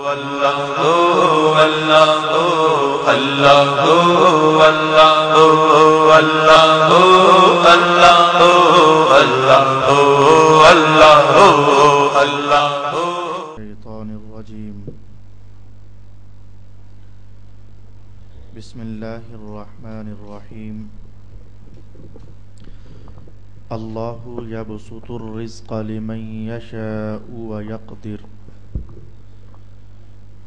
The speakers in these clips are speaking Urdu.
بسم اللہ الرحمن الرحیم اللہ یبسط الرزق لمن یشاء ویقدر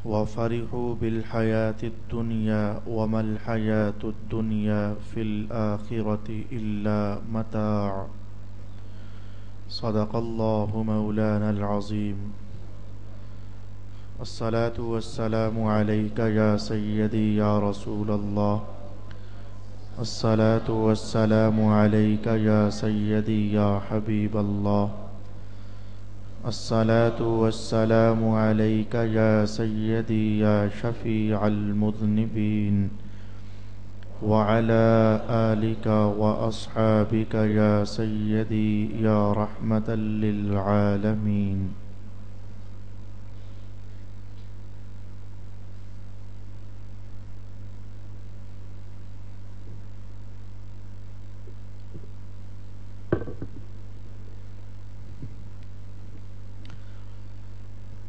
وفرحوا بالحیاة الدنیا وما الحیاة الدنیا فی الآخرة الا متاع صدق اللہ مولانا العظیم الصلاة والسلام علیک یا سیدی یا رسول اللہ الصلاة والسلام علیک یا سیدی یا حبیب اللہ الصلاة والسلام علیک یا سیدی یا شفیع المذنبین وعلى آلک واصحابک یا سیدی یا رحمة للعالمین.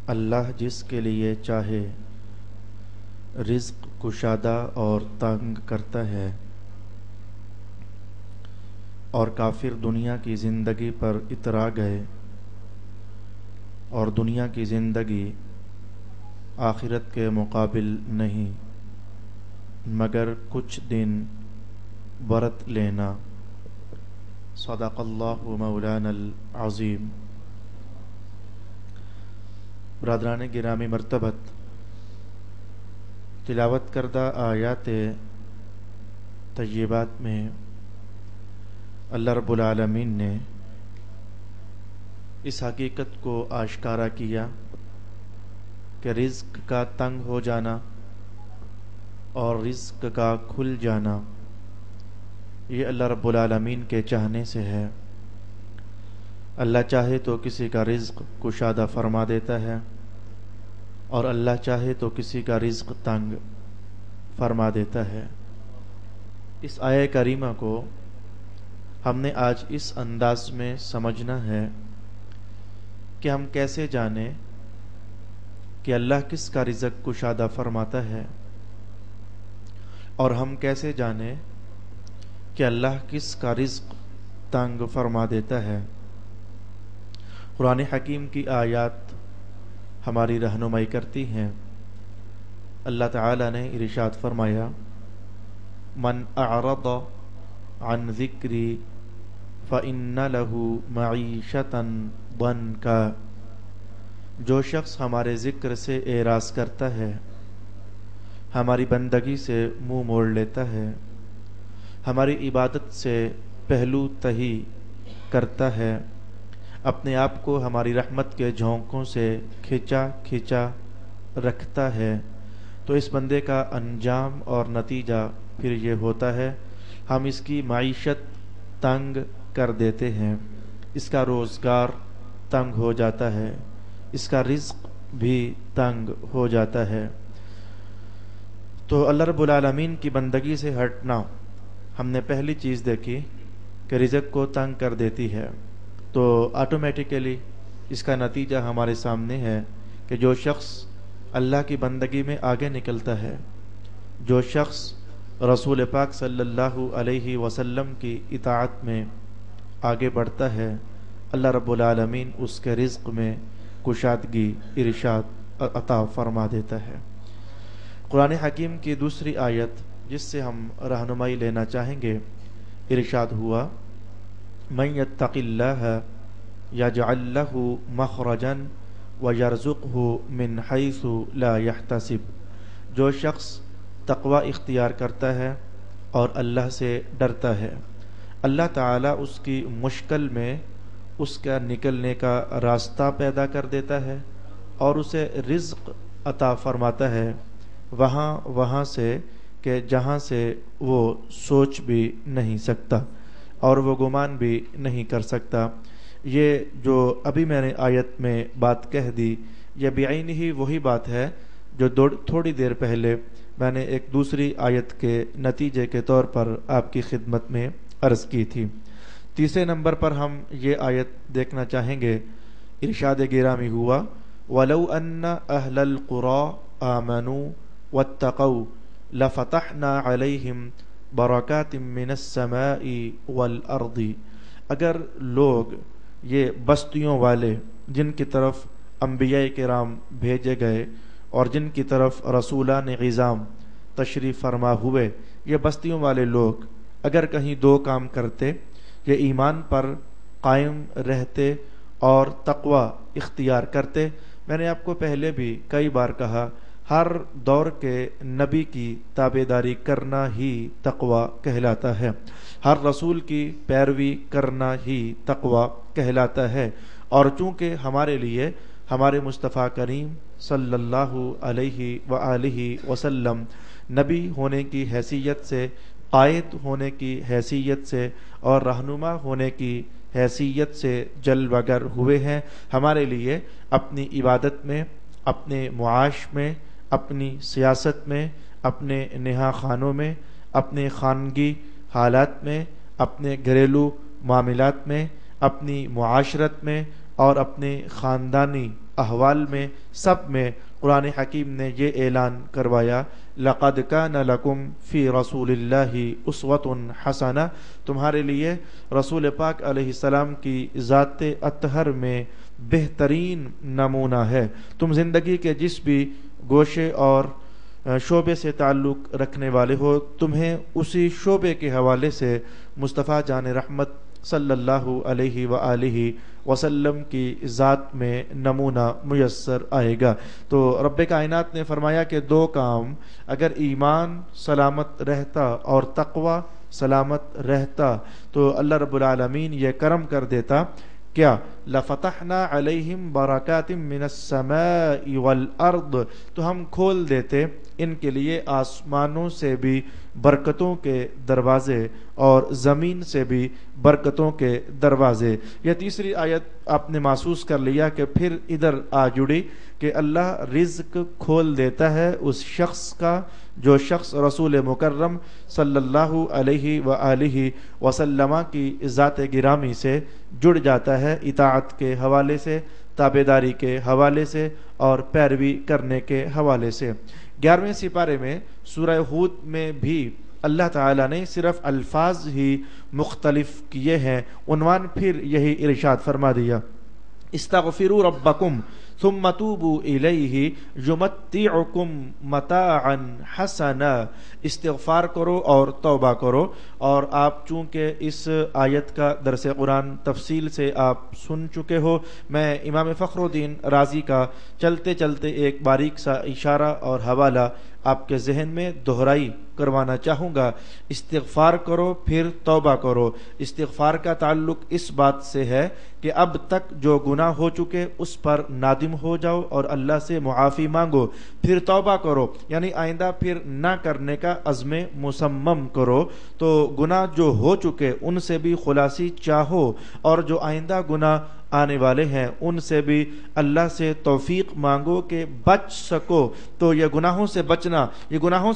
اللہ جس کے لیے چاہے رزق کشادہ اور تنگ کرتا ہے، اور کافر دنیا کی زندگی پر اترا گئے اور دنیا کی زندگی آخرت کے مقابل نہیں مگر کچھ دن برت لینا. صدق اللہ مولانا العظیم. برادران گرامی مرتبت، تلاوت کردہ آیات طیبات میں اللہ رب العالمین نے اس حقیقت کو آشکارا کیا کہ رزق کا تنگ ہو جانا اور رزق کا کھل جانا یہ اللہ رب العالمین کے چاہنے سے ہے. اللہ چاہے تو کسی کا رزق کشادہ فرما دیتا ہے اور اللہ چاہے تو کسی کا رزق تنگ فرما دیتا ہے. اس آیہ کریمہ کو ہم نے آج اس انداز میں سمجھنا ہے کہ ہم کیسے جانیں کہ اللہ کس کا رزق کشادہ فرماتا ہے، اور ہم کیسے جانیں کہ اللہ کس کا رزق تنگ فرما دیتا ہے. قرآن حکیم کی آیات ہماری رہنمائی کرتی ہیں. اللہ تعالی نے ارشاد فرمایا، من اعرض عن ذکری فإن له معیشة ضنکا. جو شخص ہمارے ذکر سے اعراض کرتا ہے، ہماری بندگی سے منہ موڑ لیتا ہے، ہماری عبادت سے پہلو تہی کرتا ہے، اپنے آپ کو ہماری رحمت کے جھونکوں سے کھچا رکھتا ہے، تو اس بندے کا انجام اور نتیجہ پھر یہ ہوتا ہے ہم اس کی معیشت تنگ کر دیتے ہیں، اس کا روزگار تنگ ہو جاتا ہے، اس کا رزق بھی تنگ ہو جاتا ہے. تو اللہ رب العالمین کی بندگی سے ہٹنا ہم نے پہلی چیز دیکھی کہ رزق کو تنگ کر دیتی ہے. تو آٹومیٹیکلی اس کا نتیجہ ہمارے سامنے ہے کہ جو شخص اللہ کی بندگی میں آگے نکلتا ہے، جو شخص رسول پاک صلی اللہ علیہ وسلم کی اطاعت میں آگے بڑھتا ہے، اللہ رب العالمین اس کے رزق میں کشادگی ارشاد عطا فرما دیتا ہے. قرآن حکیم کی دوسری آیت جس سے ہم رہنمائی لینا چاہیں گے، ارشاد ہوا، من یتق اللہ یجعل لہ مخرجا ویرزقہ من حیث لا یحتسب. جو شخص تقوی اختیار کرتا ہے اور اللہ سے ڈرتا ہے، اللہ تعالیٰ اس کی مشکل میں اس کا نکلنے کا راستہ پیدا کر دیتا ہے اور اسے رزق عطا فرماتا ہے وہاں سے کہ جہاں سے وہ سوچ بھی نہیں سکتا اور وہ گمان بھی نہیں کر سکتا. یہ جو ابھی میں نے آیت میں بات کہہ دی، یہ بعین ہی وہی بات ہے جو تھوڑی دیر پہلے میں نے ایک دوسری آیت کے نتیجے کے طور پر آپ کی خدمت میں عرض کی تھی۔ تیسرے نمبر پر ہم یہ آیت دیکھنا چاہیں گے۔ ارشاد گرامی ہوا وَلَوْ أَنَّ أَهْلَ الْقُرَىٰ آمَنُوا وَاتَّقَوْا لَفَتَحْنَا عَلَيْهِمْ بَرَكَاتٍ مِّنَ السَّمَاءِ وَالْأَرْضِ۔ اگر لوگ یہ بستیوں والے جن کی طرف انبیاء کرام بھیجے گئے اور جن کی طرف رسولان عظام تشریف فرما ہوئے، یہ بستیوں والے لوگ اگر کہیں دو کام کرتے، یہ ایمان پر قائم رہتے اور تقوی اختیار کرتے۔ میں نے آپ کو پہلے بھی کئی بار کہا، ہر دور کے نبی کی تابعداری کرنا ہی تقوی کہلاتا ہے، ہر رسول کی پیروی کرنا ہی تقوی کہلاتا ہے۔ اور چونکہ ہمارے لیے ہمارے مصطفیٰ کریم صلی اللہ علیہ وآلہ وسلم نبی ہونے کی حیثیت سے، قائد ہونے کی حیثیت سے اور رہنما ہونے کی حیثیت سے جلوہ گر ہوئے ہیں، ہمارے لیے اپنی عبادت میں، اپنے معاش میں، اپنی سیاست میں، اپنے نہا خانوں میں، اپنے خانگی حالات میں، اپنے گھریلو معاملات میں، اپنی معاشرت میں اور اپنے خاندانی احوال میں، سب میں قرآن حکیم نے یہ اعلان کروایا لَقَدْ كَانَ لَكُمْ فِي رَسُولِ اللَّهِ أُسْوَةٌ حَسَنَةٌ، تمہارے لیے رسول پاک علیہ السلام کی ذات اطہر میں بہترین نمونہ ہے۔ تم زندگی کے جس بھی گوشے اور شعبے سے تعلق رکھنے والے ہو، تمہیں اسی شعبے کے حوالے سے مصطفیٰ جان رحمت صلی اللہ علیہ وآلہ وسلم کی ذات میں نمونہ میسر آئے گا۔ تو رب کائنات نے فرمایا کہ دو کام اگر ایمان سلامت رہتا اور تقوی سلامت رہتا تو اللہ رب العالمین یہ کرم کر دیتا، کیا لَفَتَحْنَا عَلَيْهِمْ بَرَكَاتٍ مِّنَ السَّمَاءِ وَالْأَرْضِ، تو ہم کھول دیتے ان کے لیے آسمانوں سے بھی برکتوں کے دروازے اور زمین سے بھی برکتوں کے دروازے۔ یہ تیسری آیت آپ نے محسوس کر لیا کہ پھر ادھر آ جڑی کہ اللہ رزق کھول دیتا ہے اس شخص کا جو شخص رسول مکرم صلی اللہ علیہ وآلہ وسلم کی ذات گرامی سے جڑ جاتا ہے، اطاعت کے حوالے سے، تابعداری کے حوالے سے اور پیروی کرنے کے حوالے سے۔ 11ویں سپارے میں سورہ ہود میں بھی اللہ تعالیٰ نے صرف الفاظ ہی مختلف کیے ہیں، عنوان پھر یہی ارشاد فرما دیا استغفروا ربکم ثم توبوا الیہ یمتعکم متاعا حسنا، استغفار کرو اور توبہ کرو۔ اور آپ چونکہ اس آیت کا درس قرآن تفصیل سے آپ سن چکے ہو، میں امام فخر الدین رازی کا چلتے چلتے ایک باریک سا اشارہ اور حوالہ آپ کے ذہن میں دہرائی کروانا چاہوں گا۔ استغفار کرو پھر توبہ کرو۔ استغفار کا تعلق اس بات سے ہے کہ اب تک جو گناہ ہو چکے اس پر نادم ہو جاؤ اور اللہ سے معافی مانگو، پھر توبہ کرو یعنی آئندہ پھر نہ کرنے کا عزم مصمم کرو۔ تو گناہ جو ہو چکے ان سے بھی خلاصی چاہو اور جو آئندہ گناہ آنے والے ہیں ان سے بھی اللہ سے توفیق مانگو کہ بچ سکو۔ تو یہ گناہوں سے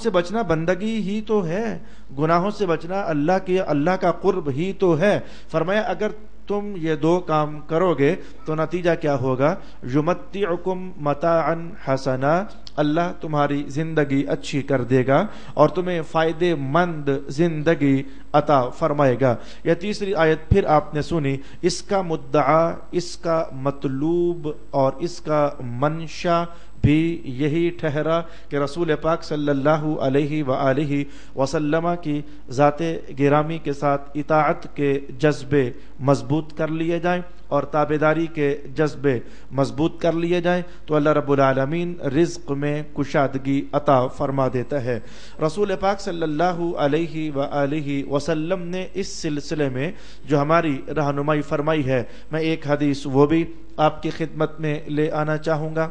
بچنا بندگی ہی تو ہے، گناہوں سے بچنا اللہ کا قرب ہی تو ہے۔ فرمایا اگر تم یہ دو کام کرو گے تو نتیجہ کیا ہوگا؟ یمتعکم متاعا حسنا، اللہ تمہاری زندگی اچھی کر دے گا اور تمہیں فائدے مند زندگی عطا فرمائے گا۔ یہ تیسری آیت پھر آپ نے سنی، اس کا مدعا، اس کا مطلوب اور اس کا منشا بھی یہی ٹھہرا کہ رسول پاک صلی اللہ علیہ وآلہ وسلم کی ذات گرامی کے ساتھ اطاعت کے جذبے مضبوط کر لیے جائیں اور تابعداری کے جذبے مضبوط کر لیے جائیں تو اللہ رب العالمین رزق میں کشادگی عطا فرما دیتا ہے۔ رسول پاک صلی اللہ علیہ وآلہ وسلم نے اس سلسلے میں جو ہماری رہنمائی فرمائی ہے، میں ایک حدیث وہ بھی آپ کی خدمت میں لے آنا چاہوں گا۔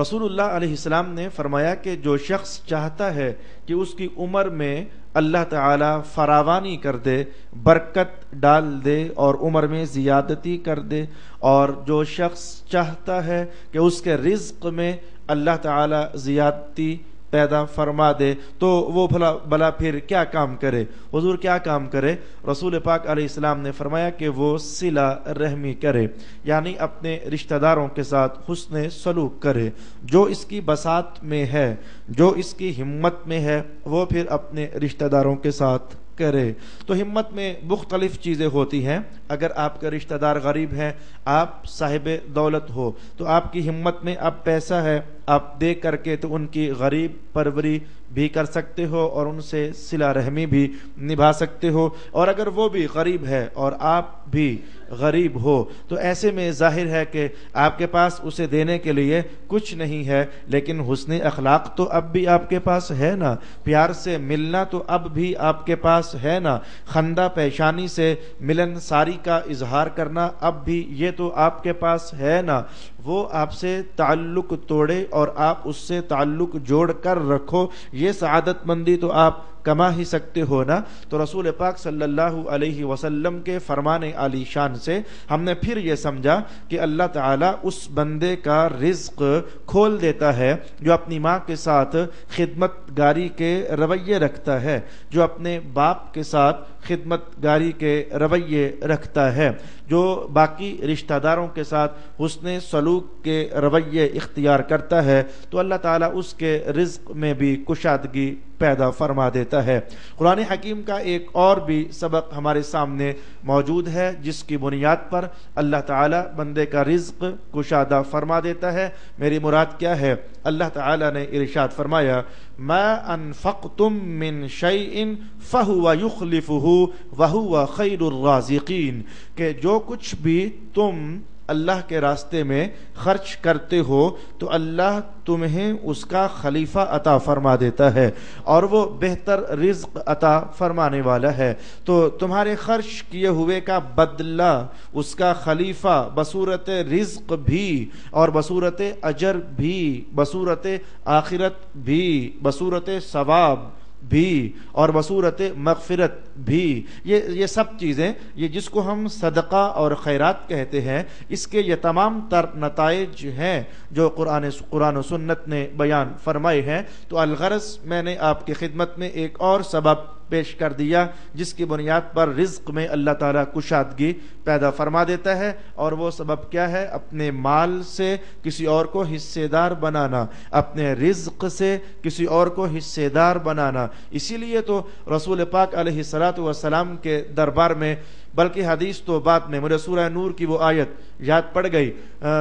رسول اللہ علیہ السلام نے فرمایا کہ جو شخص چاہتا ہے کہ اس کی عمر میں اللہ تعالی فراوانی کر دے، برکت ڈال دے اور عمر میں زیادتی کر دے، اور جو شخص چاہتا ہے کہ اس کے رزق میں اللہ تعالی زیادتی پیدا فرما دے، تو وہ بھلا پھر کیا کام کرے؟ حضور کیا کام کرے؟ رسول پاک علیہ السلام نے فرمایا کہ وہ صلہ رحمی کرے، یعنی اپنے رشتہ داروں کے ساتھ حسن سلوک کرے۔ جو اس کی بساط میں ہے، جو اس کی ہمت میں ہے، وہ پھر اپنے رشتہ داروں کے ساتھ کرے۔ تو ہمت میں مختلف چیزیں ہوتی ہیں۔ اگر آپ کا رشتہ دار غریب ہے، آپ صاحب دولت ہو، تو آپ کی ہمت میں اب پیسہ ہے، آپ دے کر کے تو ان کی غریب پروری بھی کر سکتے ہو اور ان سے صلہ رحمی بھی نبھا سکتے ہو۔ اور اگر وہ بھی غریب ہے اور آپ بھی غریب ہو، تو ایسے میں ظاہر ہے کہ آپ کے پاس اسے دینے کے لیے کچھ نہیں ہے، لیکن حسن اخلاق تو اب بھی آپ کے پاس ہے نا، پیار سے ملنا تو اب بھی آپ کے پاس ہے نا، خندہ پیشانی سے ملن ساری کا اظہار کرنا اب بھی یہ تو آپ کے پاس ہے نا۔ وہ آپ سے تعلق توڑے اور آپ اس سے تعلق جوڑ کر رکھو، یہ سعادت مندی تو آپ کما ہی سکتے ہو نا۔ تو رسول پاک صلی اللہ علیہ وسلم کے فرمان عالی شان سے ہم نے پھر یہ سمجھا کہ اللہ تعالیٰ اس بندے کا رزق کھول دیتا ہے جو اپنی ماں کے ساتھ خدمت گاری کے رویے رکھتا ہے، جو اپنے باپ کے ساتھ خدمت گاری کے رویے رکھتا ہے، جو باقی رشتہ داروں کے ساتھ حسن سلوک کے رویے اختیار کرتا ہے، تو اللہ تعالیٰ اس کے رزق میں بھی کشادگی پیدا فرما دیتا ہے۔ قرآن حکیم کا ایک اور بھی سبق ہمارے سامنے موجود ہے، جس کی بنیاد پر اللہ تعالیٰ بندے کا رزق کشادہ فرما دیتا ہے۔ میری مراد کیا ہے؟ اللہ تعالیٰ نے ارشاد فرمایا، ما انفقتم من شیء فہو یخلفہ وہو خیر الرازقین، کہ جو کچھ بھی تم اللہ کے راستے میں خرچ کرتے ہو تو اللہ تمہیں اس کا خلیفہ عطا فرما دیتا ہے اور وہ بہتر رزق عطا فرمانے والا ہے۔ تو تمہارے خرچ کیے ہوئے کا بدلہ اس کا خلیفہ بصورت رزق بھی اور بصورت اجر بھی، بصورت آخرت بھی، بصورت ثواب بھی اور بصورت مغفرت بھی، یہ سب چیزیں، یہ جس کو ہم صدقہ اور خیرات کہتے ہیں، اس کے یہ تمام تر نتائج ہیں جو قرآن و سنت نے بیان فرمائے ہیں۔ تو الغرض میں نے آپ کی خدمت میں ایک اور سبب پیش کر دیا جس کی بنیاد پر رزق میں اللہ تعالیٰ کشادگی پیدا فرما دیتا ہے، اور وہ سبب کیا ہے؟ اپنے مال سے کسی اور کو حصے دار بنانا، اپنے رزق سے کسی اور کو حصے دار بنانا۔ اسی لیے تو رسول پاک علیہ الصلاۃ والسلام کے دربار میں، بلکہ حدیث تو بعد میں، مجھے سورہ نور کی وہ آیت یاد پڑ گئی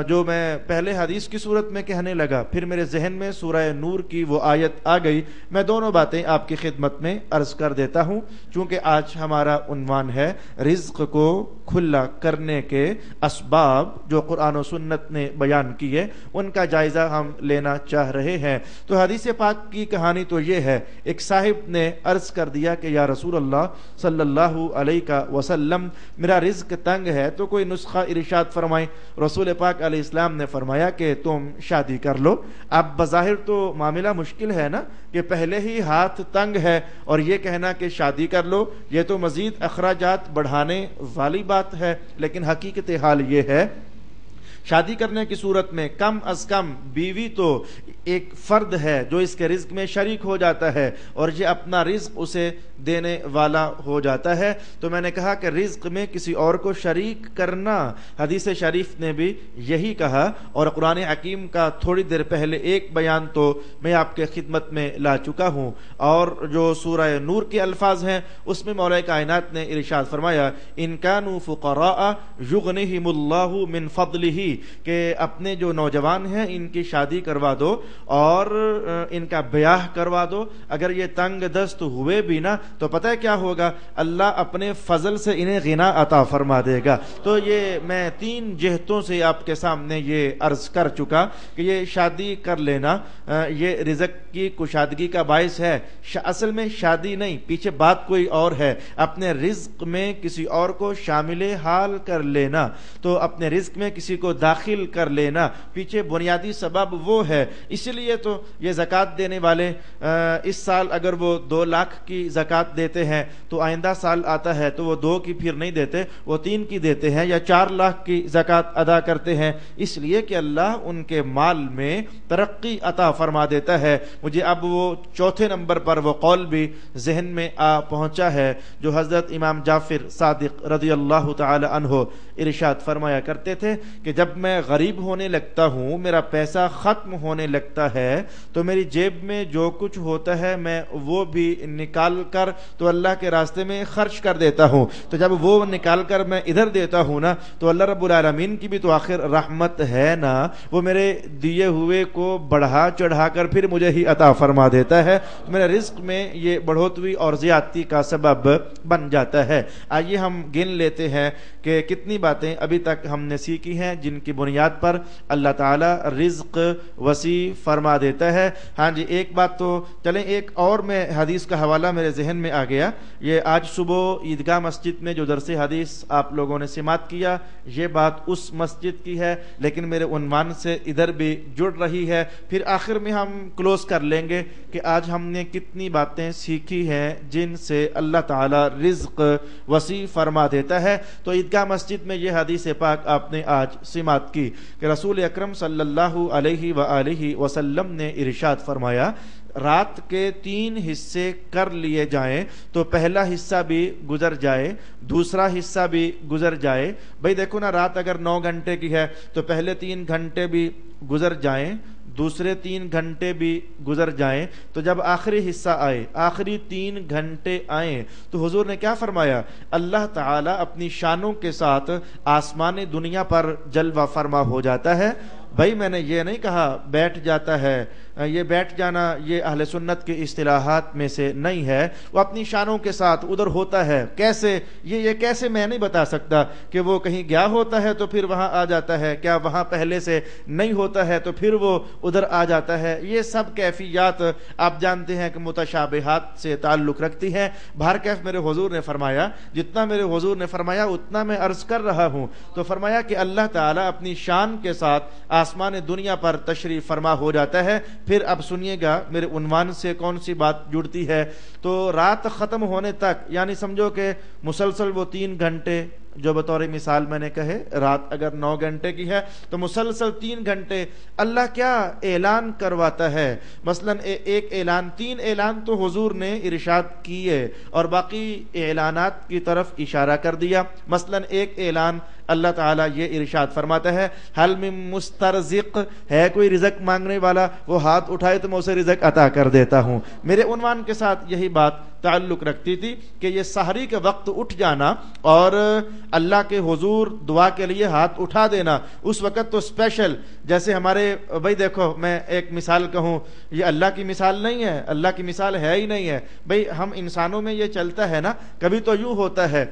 جو میں پہلے حدیث کی صورت میں کہنے لگا، پھر میرے ذہن میں سورہ نور کی وہ آیت آ گئی۔ میں دونوں باتیں آپ کی خدمت میں عرض کر دیتا ہوں، چونکہ آج ہمارا عنوان ہے رزق کو کھلا کرنے کے اسباب جو قرآن و سنت نے بیان کیے، ان کا جائزہ ہم لینا چاہ رہے ہیں۔ تو حدیث پاک کی کہانی تو یہ ہے، ایک صاحب نے عرض کر دیا کہ یا رسول اللہ صلی اللہ علیہ وسلم، میرا رزق تنگ ہے تو کوئی نسخہ ارشاد فرمائیں۔ رسول پاک علیہ السلام نے فرمایا کہ تم شادی کر لو۔ اب بظاہر تو معاملہ مشکل ہے نا، کہ پہلے ہی ہاتھ تنگ ہے اور یہ کہنا کہ شادی کر لو، یہ تو مزید اخراجات بڑھانے والی بات ہے، لیکن حقیقت حال یہ ہے شادی کرنے کی صورت میں کم از کم بیوی تو ایک فرد ہے جو اس کے رزق میں شریک ہو جاتا ہے اور یہ اپنا رزق اسے دینے والا ہو جاتا ہے۔ تو میں نے کہا کہ رزق میں کسی اور کو شریک کرنا، حدیث شریف نے بھی یہی کہا، اور قرآن حکیم کا تھوڑی دیر پہلے ایک بیان تو میں آپ کے خدمت میں لا چکا ہوں، اور جو سورہ نور کے الفاظ ہیں اس میں مولا کائنات نے ارشاد فرمایا، ان کانوا فقراء یغنیہم اللہ من فضلہ، کہ اپنے جو نوجوان ہیں ان کی شادی کروا دو اور ان کا بیاہ کروا دو. اگر یہ تنگ دست ہوئے بھی نا تو پتہ ہے کیا ہوگا, اللہ اپنے فضل سے انہیں غنا عطا فرما دے گا. تو یہ میں 3 جہتوں سے آپ کے سامنے یہ عرض کر چکا کہ یہ شادی کر لینا یہ رزق کی کشادگی کا باعث ہے. اصل میں شادی نہیں, پیچھے بات کوئی اور ہے. اپنے رزق میں کسی اور کو شامل حال کر لینا, تو اپنے رزق میں کسی کو داخل کر لینا, پیچھے بنیادی سبب وہ ہے. اسی لیے تو یہ زکوٰۃ دینے والے اس سال اگر وہ 2 لاکھ کی زکوٰۃ دیتے ہیں تو آئندہ سال آتا ہے تو وہ 2 کی پھر نہیں دیتے, وہ 3 کی دیتے ہیں, یا 4 لاکھ کی زکوٰۃ ادا کرتے ہیں, اس لیے کہ اللہ ان کے مال میں ترقی عطا فرما دیتا ہے. مجھے اب وہ 4تھے نمبر پر وہ قول بھی ذہن میں آ پہنچا ہے جو حضرت امام جعفر صادق رضی اللہ تعالی عنہ ارشاد فرمایا کرتے تھے کہ جب میں غریب ہونے لگتا ہوں, میرا پیسہ ختم ہونے لگتا ہے, تو میری جیب میں جو کچھ ہوتا ہے میں وہ بھی نکال کر تو اللہ کے راستے میں خرچ کر دیتا ہوں. تو جب وہ نکال کر میں ادھر دیتا ہوں نا تو اللہ رب العالمین کی بھی تو آخر رحمت ہے نا, وہ میرے دیے ہوئے کو بڑھا چڑھا کر پھر مجھے ہی عطا فرما دیتا ہے. میرے رزق میں یہ بڑھوتری اور زیادتی کا سبب بن جاتا ہے. آئیے ہم گن لیتے ہیں کہ کتنی باتیں ابھی تک ہم نے سیکھی ہیں جن کی بنیاد پر اللہ تعالی رزق وسیع فرما دیتا ہے. ہاں جی, ایک بات تو چلیں, ایک اور میں حدیث کا حوالہ میرے ذہن میں آ گیا. یہ آج صبح عیدگاہ مسجد میں جو درس حدیث آپ لوگوں نے سماعت کیا, یہ بات اس مسجد کی ہے لیکن میرے عنوان سے ادھر بھی جڑ رہی ہے. پھر آخر میں ہم کلوز کر لیں گے کہ آج ہم نے کتنی باتیں سیکھی ہیں جن سے اللہ تعالی رزق وسیع فرما دیتا ہے. تو عیدگاہ مسجد میں یہ حدیث پاک آپ نے آج سماعت کی کہ رسول اکرم صلی اللہ علیہ وآلہ وسلم نے ارشاد فرمایا, رات کے 3 حصے کر لیے جائیں تو پہلا حصہ بھی گزر جائے, دوسرا حصہ بھی گزر جائے. بھئی دیکھو نا, رات اگر 9 گھنٹے کی ہے تو پہلے 3 گھنٹے بھی گزر جائیں, دوسرے 3 گھنٹے بھی گزر جائیں, تو جب آخری حصہ آئے, آخری 3 گھنٹے آئیں, تو حضور نے کیا فرمایا, اللہ تعالیٰ اپنی شانوں کے ساتھ آسمان دنیا پر جلوہ فرما ہو جاتا ہے. بھائی میں نے یہ نہیں کہا بیٹھ جاتا ہے, یہ بیٹھ جانا یہ اہل سنت کی اصطلاحات میں سے نہیں ہے. وہ اپنی شانوں کے ساتھ ادھر ہوتا ہے. کیسے, یہ کیسے میں نہیں بتا سکتا کہ وہ کہیں گیا ہوتا ہے تو پھر وہاں آ جاتا ہے, کیا وہاں پہلے سے نہیں ہوتا ہے تو پھر وہ ادھر آ جاتا ہے. یہ سب کیفیات آپ جانتے ہیں کہ متشابہات سے تعلق رکھتی ہیں. بہر کیف میرے حضور نے فرمایا, جتنا میرے حضور نے فرمایا اتنا میں عرض کر رہا ہوں. تو فرمایا کہ اللہ تعالیٰ اپنی شان کے ساتھ آسمان دنیا پر تشریف فرما ہو جاتا ہے. پھر اب سنیے گا میرے عنوان سے کون سی بات جڑتی ہے. تو رات ختم ہونے تک, یعنی سمجھو کہ مسلسل وہ 3 گھنٹے جو بطور مثال میں نے کہے, رات اگر 9 گھنٹے کی ہے تو مسلسل 3 گھنٹے اللہ کیا اعلان کرواتا ہے. مثلا ایک اعلان, 3 اعلان تو حضور نے ارشاد کیے اور باقی اعلانات کی طرف اشارہ کر دیا. مثلا ایک اعلان اللہ تعالیٰ یہ ارشاد فرماتا ہے, حل من مسترزق, ہے کوئی رزق مانگنے والا, وہ ہاتھ اٹھائے تو میں اسے رزق عطا کر دیتا ہوں. میرے عنوان کے ساتھ یہی بات تعلق رکھتی تھی کہ یہ سحری کے وقت اٹھ جانا اور اللہ کے حضور دعا کے لیے ہاتھ اٹھا دینا, اس وقت تو اسپیشل, جیسے ہمارے بھائی دیکھو میں ایک مثال کہوں, یہ اللہ کی مثال نہیں ہے, اللہ کی مثال ہے ہی نہیں ہے. بھائی ہم انسانوں میں یہ چلتا ہے نا, کبھی تو یوں ہوتا ہے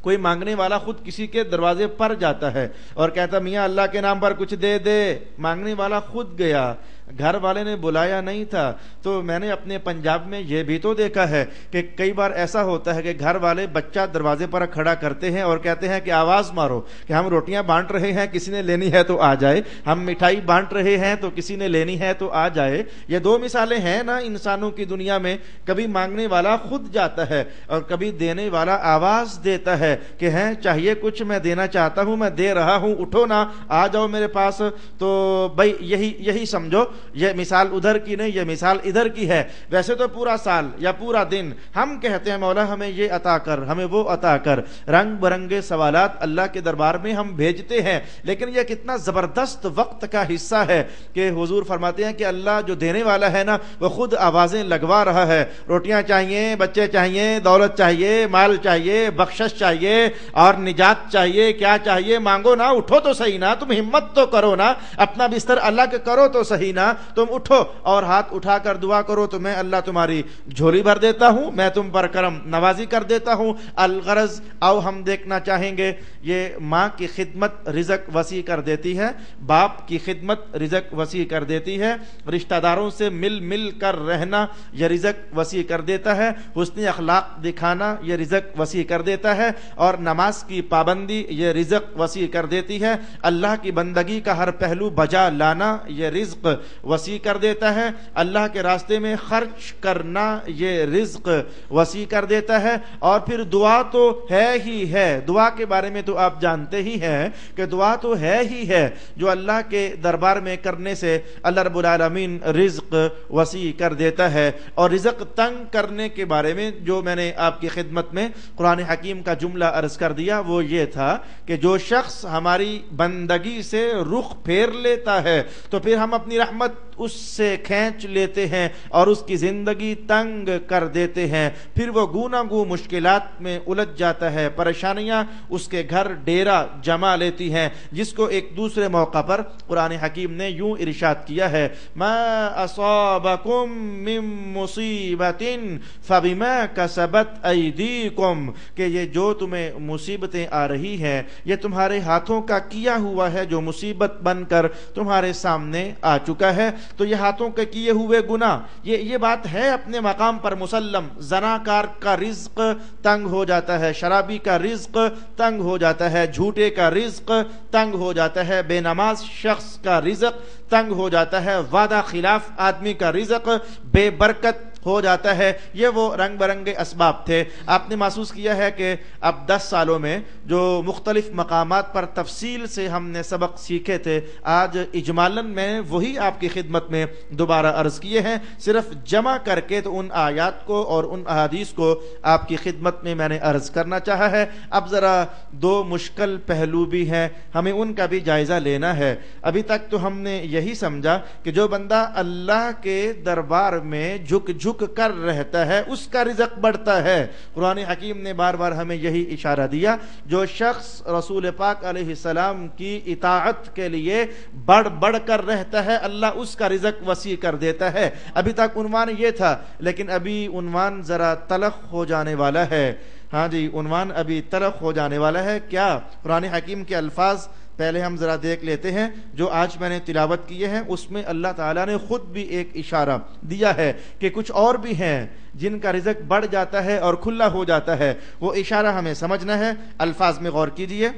کوئی مانگنے والا خود کسی کے دروازے پر جاتا ہے اور کہتا میاں اللہ کے نام پر کچھ دے دے. مانگنے والا خود گیا, گھر والے نے بلایا نہیں تھا. تو میں نے اپنے پنجاب میں یہ بھی تو دیکھا ہے کہ کئی بار ایسا ہوتا ہے کہ گھر والے بچہ دروازے پر کھڑا کرتے ہیں اور کہتے ہیں کہ آواز مارو کہ ہم روٹیاں بانٹ رہے ہیں, کسی نے لینی ہے تو آ جائے, ہم مٹھائی بانٹ رہے ہیں تو کسی نے لینی ہے تو آ جائے. یہ 2 مثالیں ہیں نا انسانوں کی دنیا میں, کبھی مانگنے والا خود جاتا ہے اور کبھی دینے والا آواز دیتا ہے کہ ہیں چاہیے کچھ, میں دینا چاہتا ہوں, میں دے رہا ہوں, اٹھو نا, آ جاؤ میرے پاس. تو بھائی یہی سمجھو, یہ مثال ادھر کی نہیں, یہ مثال ادھر کی ہے. ویسے تو پورا سال یا پورا دن ہم کہتے ہیں مولا ہمیں یہ عطا کر, ہمیں وہ عطا کر, رنگ برنگے سوالات اللہ کے دربار میں ہم بھیجتے ہیں. لیکن یہ کتنا زبردست وقت کا حصہ ہے کہ حضور فرماتے ہیں کہ اللہ جو دینے والا ہے نا وہ خود آوازیں لگوا رہا ہے. روٹیاں چاہیے, بچے چاہیے, دولت چاہیے, مال چاہیے, بخشش چاہیے اور نجات چاہیے, کیا چاہیے مانگو نا, اٹھو تو صحیح نا, تم ہمت تو کرو نا, اپنا بستر الگ کرو تو صحیح نا. نا تم اٹھو اور ہاتھ اٹھا کر دعا کرو تو میں اللہ تمہاری جھولی بھر دیتا ہوں, میں تم پر کرم نوازی کر دیتا ہوں. الغرض او ہم دیکھنا چاہیں گے یہ ماں کی خدمت رزق وسیع کر دیتی ہے, باپ کی خدمت رزق وسیع کر دیتی ہے, رشتہ داروں سے مل مل کر رہنا یہ رزق وسیع کر دیتا ہے, حسن اخلاق دکھانا یہ رزق وسیع کر دیتا ہے, اور نماز کی پابندی یہ رزق وسیع کر دیتی ہے, اللہ کی بندگی کا ہر پہلو بجا لانا یہ رزق وسیع کر دیتا ہے, اللہ کے راستے میں خرچ کرنا یہ رزق وسیع کر دیتا ہے. اور پھر دعا تو ہے ہی ہے, دعا کے بارے میں تو آپ جانتے ہی ہیں کہ دعا تو ہے ہی ہے جو اللہ کے دربار میں کرنے سے اللہ رب العالمین رزق وسیع کر دیتا ہے. اور رزق تنگ کرنے کے بارے میں جو میں نے آپ کی خدمت میں قرآن حکیم کا جملہ عرض کر دیا وہ یہ تھا کہ جو شخص ہماری بندگی سے رخ پھیر لیتا ہے تو پھر ہم اپنی رحمت اس سے کھینچ لیتے ہیں اور اس کی زندگی تنگ کر دیتے ہیں, پھر وہ گوناگو مشکلات میں الجھ جاتا ہے, پریشانیاں اس کے گھر ڈیرا جما لیتی ہیں, جس کو ایک دوسرے موقع پر قرآن حکیم نے یوں ارشاد کیا ہے, ما اصابکم من مصیبت فبما کسبت ایدیکم, کہ یہ جو تمہیں مصیبتیں آ رہی ہیں یہ تمہارے ہاتھوں کا کیا ہوا ہے جو مصیبت بن کر تمہارے سامنے آ چکا ہے. تو یہ ہاتھوں کے کیے ہوئے گناہ یہ بات ہے اپنے مقام پر مسلم. زناکار کا رزق تنگ ہو جاتا ہے, شرابی کا رزق تنگ ہو جاتا ہے, جھوٹے کا رزق تنگ ہو جاتا ہے, بے نماز شخص کا رزق تنگ ہو جاتا ہے, وعدہ خلاف آدمی کا رزق بے برکت ہو جاتا ہے. یہ وہ رنگ برنگے اسباب تھے. آپ نے محسوس کیا ہے کہ اب 10 سالوں میں جو مختلف مقامات پر تفصیل سے ہم نے سبق سیکھے تھے آج اجمالاً میں وہی آپ کی خدمت میں دوبارہ عرض کیے ہیں, صرف جمع کر کے تو ان آیات کو اور ان احادیث کو آپ کی خدمت میں نے عرض کرنا چاہا ہے. اب ذرا 2 مشکل پہلو بھی ہیں, ہمیں ان کا بھی جائزہ لینا ہے. ابھی تک تو ہم نے یہی سمجھا کہ جو بندہ اللہ کے دربار میں جھک کر رہتا ہے اس کا رزق بڑھتا ہے. قرآن حکیم نے بار بار ہمیں یہی اشارہ دیا, جو شخص رسول پاک علیہ السلام کی اطاعت کے لیے بڑھ کر رہتا ہے اللہ اس کا رزق وسیع کر دیتا ہے. ابھی تک عنوان یہ تھا, لیکن ابھی عنوان ذرا تلخ ہو جانے والا ہے. ہاں جی, عنوان ابھی تلخ ہو جانے والا ہے. کیا قرآن حکیم کے الفاظ پہلے ہم ذرا دیکھ لیتے ہیں جو آج میں نے تلاوت کیے ہیں. اس میں اللہ تعالیٰ نے خود بھی ایک اشارہ دیا ہے کہ کچھ اور بھی ہیں جن کا رزق بڑھ جاتا ہے اور کھلا ہو جاتا ہے. وہ اشارہ ہمیں سمجھنا ہے. الفاظ میں غور کیجئے.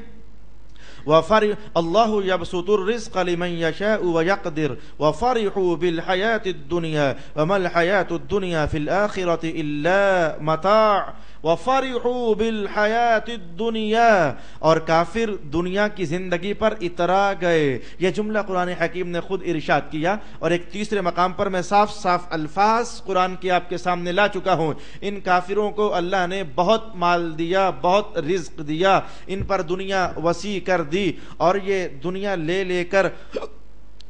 اللہ یبسط الرزق لمن یشاء ویقدر وفرحوا بالحیاۃ الدنیا وما الحیاۃ الدنیا فی الآخرۃ الا متاع وفرحوا بالحیاۃ الدنیا, اور کافر دنیا کی زندگی پر اترا گئے. یہ جملہ قرآن حکیم نے خود ارشاد کیا. اور ایک تیسرے مقام پر میں صاف صاف الفاظ قرآن کے آپ کے سامنے لا چکا ہوں. ان کافروں کو اللہ نے بہت مال دیا, بہت رزق دیا, ان پر دنیا وسیع کر دی اور یہ دنیا لے لے کر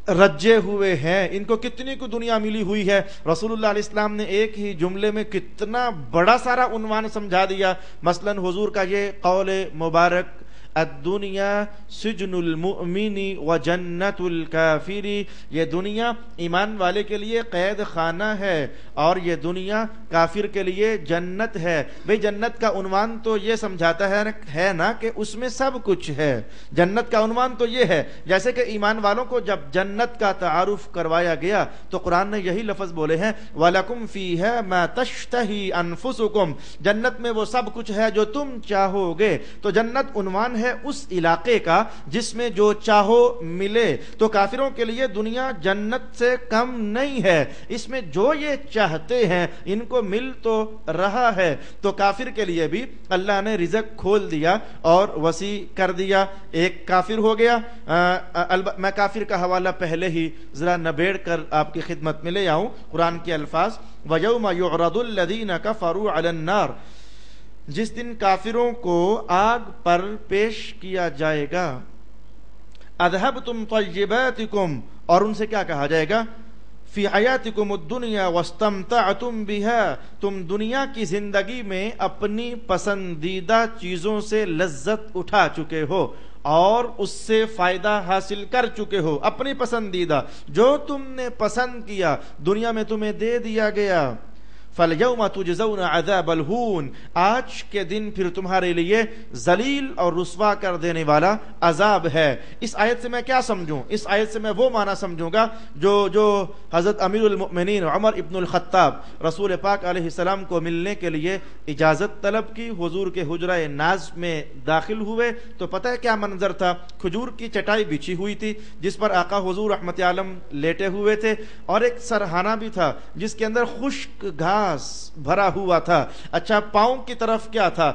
رجے ہوئے ہیں. ان کو کتنی کو دنیا ملی ہوئی ہے. رسول اللہ علیہ السلام نے ایک ہی جملے میں کتنا بڑا سارا عنوان سمجھا دیا. مثلا حضور کا یہ قول مبارک, الدنیا سجن المؤمن و جنت الکافر, یہ دنیا ایمان والے کے لیے قید خانہ ہے اور یہ دنیا کافر کے لیے جنت ہے. بھئی جنت کا عنوان تو یہ سمجھاتا ہے نا کہ اس میں سب کچھ ہے. جنت کا عنوان تو یہ ہے, جیسے کہ ایمان والوں کو جب جنت کا تعارف کروایا گیا تو قرآن نے یہی لفظ بولے ہیں, وَلَكُمْ فِيهَا مَا تَشْتَهِي أَنفُسُكُمْ, جنت میں وہ سب کچھ ہے جو تم چاہو گے. تو جنت عنوان ہے اس علاقے کا جس میں جو چاہو ملے. تو کافروں کے لیے دنیا جنت سے کم نہیں ہے, اس میں جو یہ چاہتے ہیں ان کو مل تو رہا ہے. تو کافر کے لیے بھی اللہ نے رزق کھول دیا اور وسیع کر دیا. ایک کافر ہو گیا. میں کافر کا حوالہ پہلے ہی ذرا نبیڑ کر آپ کی خدمت میں لے آؤں. قرآن کے الفاظ, وَيَوْمَ يُعْرَضُ الَّذِينَ كَفَرُوا عَلَى النَّارِ, جس دن کافروں کو آگ پر پیش کیا جائے گا. اذهبتم طیباتکم, اور ان سے کیا کہا جائے گا, فی حیاتکم الدنیا واستمتعتم بها, تم دنیا کی زندگی میں اپنی پسندیدہ چیزوں سے لذت اٹھا چکے ہو اور اس سے فائدہ حاصل کر چکے ہو، اپنی پسندیدہ جو تم نے پسند کیا دنیا میں تمہیں دے دیا گیا۔ فَالْيَوْمَ تُجْزَوْنَ عَذَابَ الْهُونِ، آج کے دن پھر تمہارے لیے ذلیل اور رسوا کر دینے والا عذاب ہے۔ اس آیت سے میں کیا سمجھوں؟ اس آیت سے میں وہ معنی سمجھوں گا جو حضرت امیر المؤمنین عمر ابن الخطاب رسول پاک علیہ السلام کو ملنے کے لیے اجازت طلب کی، حضور کے حجرہ ناز میں داخل ہوئے تو پتہ ہے کیا منظر تھا؟ کھجور کی چٹائی بچھی ہوئی تھی جس پر آقا حضور رحمت عالم لیٹے ہوئے تھے، اور ایک سرہانہ بھی تھا جس کے اندر خشک گھاس بھرا ہوا تھا۔ اچھا، پاؤں کی طرف کیا تھا؟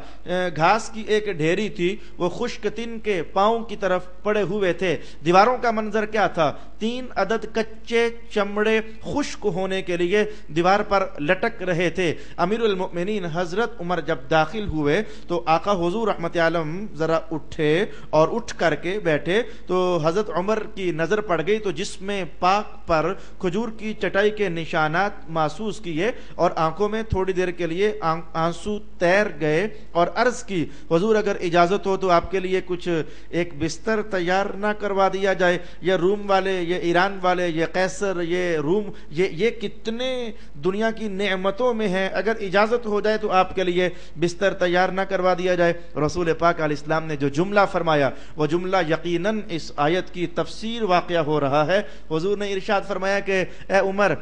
گھاس کی ایک ڈھیری تھی، وہ خشک تن کے پاؤں کی طرف پڑے ہوئے تھے۔ دیواروں کا منظر کیا تھا؟ 3 عدد کچے چمڑے خشک ہونے کے لیے دیوار پر لٹک رہے تھے۔ امیر المؤمنین حضرت عمر جب داخل ہوئے تو آقا حضور رحمت عالم ذرا اٹھے اور اٹھ کر کے بیٹھے تو حضرت عمر کی نظر پڑ گئی تو جسم پاک پر کھجور کی چٹائی کے نشانات محسوس کیے اور آنکھوں میں تھوڑی دیر کے لیے آنسو تیر گئے اور عرض کی، حضور اگر اجازت ہو تو آپ کے لیے کچھ ایک بستر تیار نہ کروا دیا جائے؟ یہ روم والے، یہ ایران والے، یہ قیصر، یہ روم، یہ کتنے دنیا کی نعمتوں میں ہیں، اگر اجازت ہو جائے تو آپ کے لیے بستر تیار نہ کروا دیا جائے؟ رسول پاک علیہ السلام نے جو جملہ فرمایا وہ جملہ یقیناً اس آیت کی تفسیر واقعہ ہو رہا ہے۔ حضور نے ارشاد فرمایا کہ اے عمر،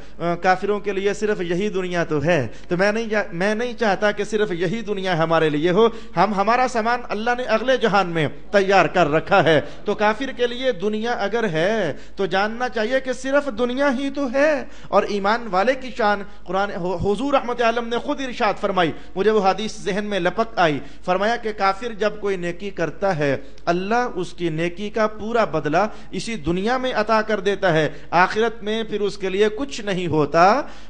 کافروں کے لیے صرف یہی دنیا تو ہے، تو میں نہیں چاہتا کہ صرف یہی دنیا ہمارے لیے ہو، ہمارا سامان اللہ نے اگلے جہان میں تیار کر رکھا ہے۔ تو کافر کے لیے دنیا اگر ہے تو جاننا چاہیے کہ صرف دنیا ہی تو ہے۔ اور ایمان والے کی شان قرآن حضور رحمت عالم نے خود ارشاد فرمائی، مجھے وہ حدیث ذہن میں لپک آئی، فرمایا کہ کافر جب کوئی نیکی کرتا ہے اللہ اس کی نیکی کا پورا بدلہ اسی دنیا میں عطا کر دیتا ہے، آخرت میں پھر اس کے لیے کچھ نہیں ہوتا۔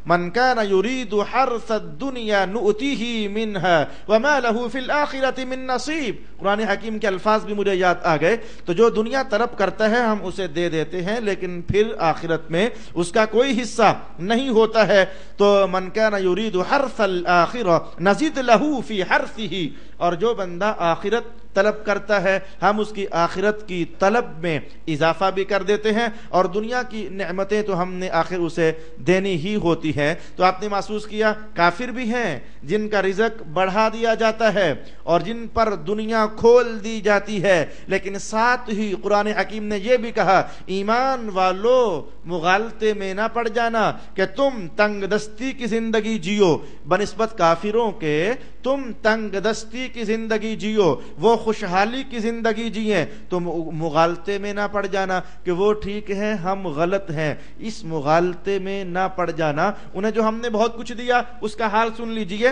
من کان یرید حرث الدنیا نؤتیہ منہا وما لہ فی الآخرۃ من نصیب۔ قرآن حکیم کے الفاظ بھی مجھے یاد آ گئے، تو جو دنیا طلب کرتا ہے ہم اسے دے دیتے ہیں لیکن پھر آخرت میں اس کا کوئی حصہ نہیں ہوتا ہے۔ تو من کان یرید حرث الآخرہ نزید لہ فی حرثہ، اور جو بندہ آخرت طلب کرتا ہے ہم اس کی آخرت کی طلب میں اضافہ بھی کر دیتے ہیں، اور دنیا کی نعمتیں تو ہم نے آخر اسے دینی ہی ہوتی ہیں۔ تو آپ نے محسوس کیا کافر بھی ہیں جن کا رزق بڑھا دیا جاتا ہے اور جن پر دنیا کھول دی جاتی ہے، لیکن ساتھ ہی قرآن حکیم نے یہ بھی کہا ایمان والو مغالطے میں نہ پڑ جانا کہ تم تنگ دستی کی زندگی جیو، بنسبت کافروں کے تم تنگ دستی کی زندگی جیو، وہ خوشحالی کی زندگی جیئیں، تو مغالطے میں نہ پڑ جانا کہ وہ ٹھیک ہے ہم غلط ہیں، اس مغالطے میں نہ پڑ جانا۔ انہیں جو ہم نے بہت کچھ دیا اس کا حال سن لیجئے،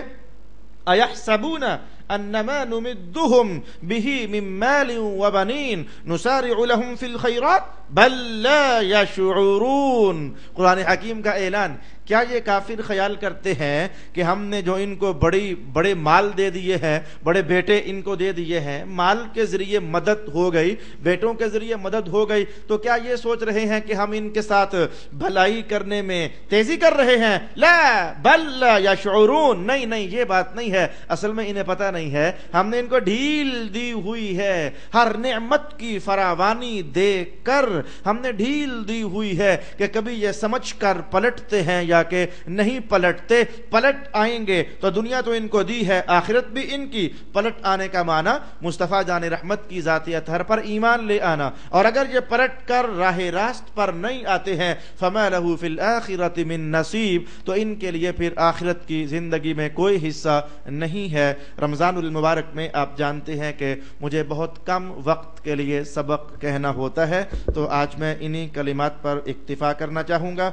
اَيَحْسَبُونَ أَنَّمَا نُمِدُّهُمْ بِهِ مِن مَالٍ وَبَنِينَ نُسَارِعُ لَهُمْ فِي الْخَيْرَاتِ بَل لَّا يَشْعُرُونَ۔ قرآن حکیم کا اعلان، کیا یہ کافر خیال کرتے ہیں کہ ہم نے جو ان کو بڑے مال دے دیے ہیں، بڑے بیٹے ان کو دے دیے ہیں، مال کے ذریعے مدد ہو گئی، بیٹوں کے ذریعے مدد ہو گئی، تو کیا یہ سوچ رہے ہیں کہ ہم ان کے ساتھ بھلائی کرنے میں تیزی کر رہے ہیں؟ لا بل لا یشعرون، نہیں یہ بات نہیں ہے، اصل میں انہیں پتہ نہیں ہے ہم نے ان کو ڈھیل دی ہوئی ہے، ہر نعمت کی فراوانی دے کر ہم نے ڈھیل دی ہوئی ہے کہ کبھی یہ سمجھ کر پلٹتے ہیں یا کہ نہیں پلٹتے، پلٹ آئیں گے تو دنیا تو ان کو دی ہے، آخرت بھی ان کی۔ پلٹ آنے کا معنی مصطفیٰ جان رحمت کی ذات اطہر پر ایمان لے آنا، اور اگر یہ پلٹ کر راہ راست پر نہیں آتے ہیں فما لہ فی الآخرۃ من نصیب، تو ان کے لیے پھر آخرت کی زندگی میں کوئی حصہ نہیں ہے۔ رمضان المبارک میں آپ جانتے ہیں کہ مجھے بہت کم وقت کے لیے سبق کہنا ہوتا ہے، تو آج میں انہی کلمات پر اکتفا کرنا چاہوں گا۔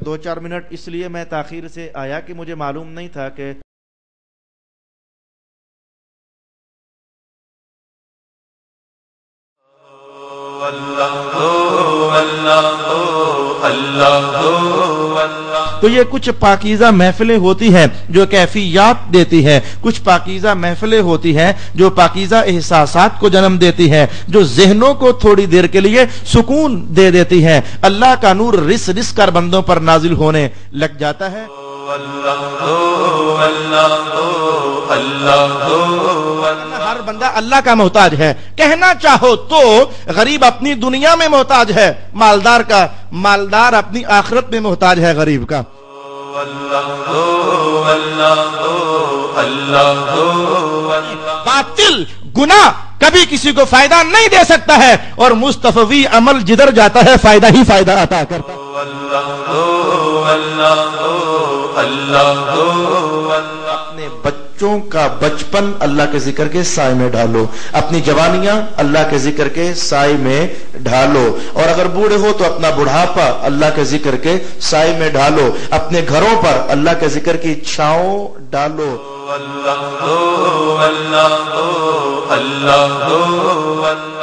2-4 منٹ اس لیے میں تاخیر سے آیا کہ مجھے معلوم نہیں تھا کہ تو یہ کچھ پاکیزہ محفلیں ہوتی ہیں جو کیفیات دیتی ہے، کچھ پاکیزہ محفلیں ہوتی ہیں جو پاکیزہ احساسات کو جنم دیتی ہے، جو ذہنوں کو تھوڑی دیر کے لیے سکون دے دیتی ہے۔ اللہ کا نور رس رس کر بندوں پر نازل ہونے لگ جاتا ہے۔ ہر بندہ اللہ کا محتاج ہے. کہنا چاہو تو غریب اپنی دنیا میں محتاج ہے مالدار کا، مالدار اپنی آخرت میں محتاج ہے غریب کا. باطل گناہ کبھی کسی کو فائدہ نہیں دے سکتا ہے، اور مستفوی عمل جدھر جاتا ہے فائدہ ہی فائدہ عطا کرتا ہے. اپنے بچوں کا بچپن اللہ کے ذکر کے سائے میں ڈھالو، اپنی جوانیاں اللہ کے ذکر کے سائے میں ڈھالو، اور اگر بوڑھے ہو تو اپنا بڑھاپا اللہ کے ذکر کے سائے میں ڈھالو، اپنے گھروں پر اللہ کے ذکر کی چھاؤں ڈالو. اللہ